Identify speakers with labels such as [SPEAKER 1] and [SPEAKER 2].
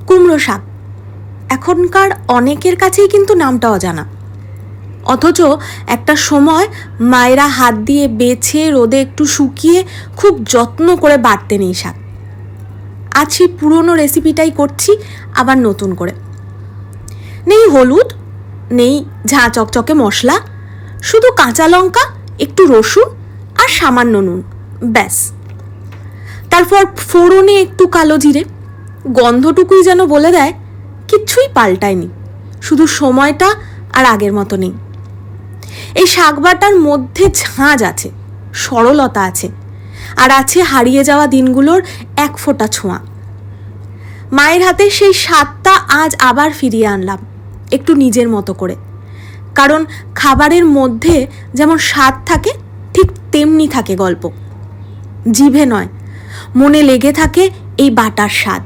[SPEAKER 1] কুমড়ো শাক। এখনকার অনেকের কাছেই কিন্তু নামটা অজানা, অথচ একটা সময় মায়েরা হাত দিয়ে বেছে রোদে একটু শুকিয়ে খুব যত্ন করে বাটতেন এই শাক। আজ সেই পুরনো রেসিপিটাই করছি আবার নতুন করে। নেই হলুদ, নেই ঝাঁ চকচকে মশলা, শুধু কাঁচা লঙ্কা, একটু রসুন আর সামান্য নুন, ব্যাস। তারপর ফোড়নে একটু কালো জিরে। গন্ধটুকুই যেন বলে দেয় কিচ্ছুই পাল্টায়নি, শুধু সময়টা আর আগের মতো নেই। এই শাক বাটার মধ্যে ঝাঁঝ আছে, সরলতা আছে, আর আছে হারিয়ে যাওয়া দিনগুলোর এক ফোঁটা ছোঁয়া। মায়ের হাতে সেই স্বাদটা আজ আবার ফিরিয়ে আনলাম, একটু নিজের মতো করে। কারণ খাবারের মধ্যে যেমন স্বাদ থাকে, ঠিক তেমনি থাকে গল্প। জিভে নয়, মনে লেগে থাকে এই বাটার স্বাদ।